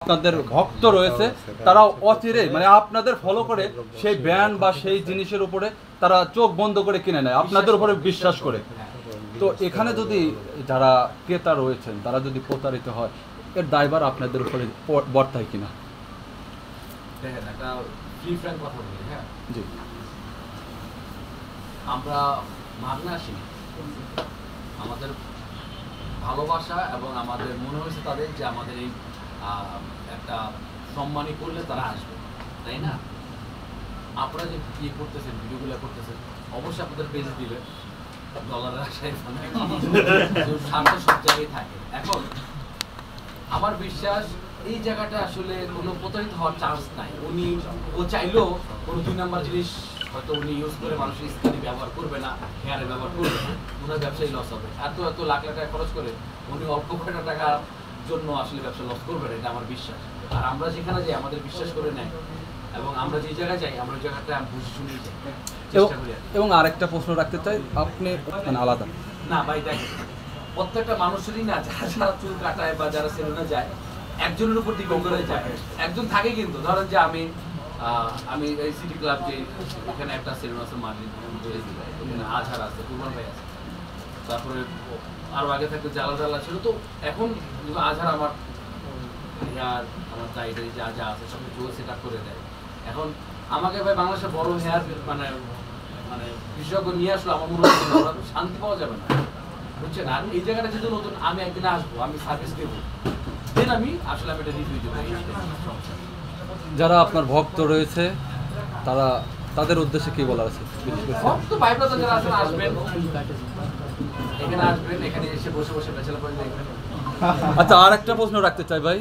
আপনাদের ভক্ত রয়েছে তারা অচিরে মানে আপনাদের ফলো করে সেই ব্র্যান্ড বা সেই জিনিসের উপরে তারা চোখ বন্ধ করে কিনে নেয় আপনাদের উপরে বিশ্বাস করে। তো এখানে যদি যারা ক্রেতা রয়েছেন তারা যদি প্রতারিত হয় এর দায়ভার আপনাদের উপরে বর্তায় কিনা? দেখেন একটা ফ্রি ফ্র্যাঙ্ক কথা বলি, হ্যাঁ জি, আমরা মাগনা আসিনি, আমাদের ভালোবাসা এবং আমাদের মনে হয়েছে তাদের যে আমাদের এই একটা সম্মানই করলে তারা আসবে, তাই না? আপনারা যে ইয়ে করতেছেন, ভিডিওগুলো করতেছেন, অবশ্যই আপনাদের পেজ দিবে ডলারের আশায়, স্বার্থ সব জায়গায় থাকে। এখন আমার বিশ্বাস এই জায়গাটা আসলে কোনো প্রতারিত হওয়ার চান্স নাই। ও চাইলেও কোনো 2 নাম্বার জিনিস হয়তো উনি ইউজ করে মানুষের স্কিনে ব্যবহার করবে না, হেয়ারে ব্যবহার করবে না, ওনার ব্যবসায় লস হবে। এত লাখ লাখ টাকা খরচ করে উনি অল্প কয়টা টাকার জন্য আসলে ব্যবসা লস করবে না, এটা আমার বিশ্বাস। আর আমরা যেখানে যাই আমাদের বিশ্বাস করে নেয় এবং আমরা যে জায়গায় যাই আমরা ওই জায়গাটা বুঝে শুনেই যাই, চেষ্টা করি। এবং আরেকটা প্রশ্ন রাখতে চাই, আপনি মানে আলাদা না ভাই দেখেন, প্রত্যেকটা মানুষেরই না যারা চুল কাটায় বা যারা সেলুনে যায় একজনের উপর ডিপেন্ড করে যায়। একজন থাকে কিন্তু ধরেন যে আমি এই সিটি ক্লাব যে এখানে একটা সেলুন আছে মার্জিন, এখানে আজহার আছে, কুমার ভাই আছে, তারপরে আরো আগে থাকতে জালা ছিল। তো এখন আজহার আমার হেয়ার আমার সাইডে যা যা আছে সব কিছু সেট আপ করে দেয়। এখন আমাকে ভাই বাংলাদেশের বড় হেয়ার মানে মানে বিশেষজ্ঞ নিয়ে আসলে আমার মনে হয় শান্তি পাওয়া যাবে না, বুঝছেন? আর এই জায়গাটা যেহেতু নতুন, আমি একদিন আসবো, আমি সার্ভিস দেবো, দেন আমি আসলে আমি এটা রিভিউ দেবো। যারা আপনার ভক্ত রয়েছে তারা তাদের উদ্দেশ্যে কি বলার আছে? ভক্ত ভাই ব্রাদার যারা আছেন আসবেন, এখানে আসবেন, এখানে এসে বসে বসে বেচারা করে দেখবেন। আচ্ছা, আর একটা প্রশ্ন রাখতে চাই ভাই,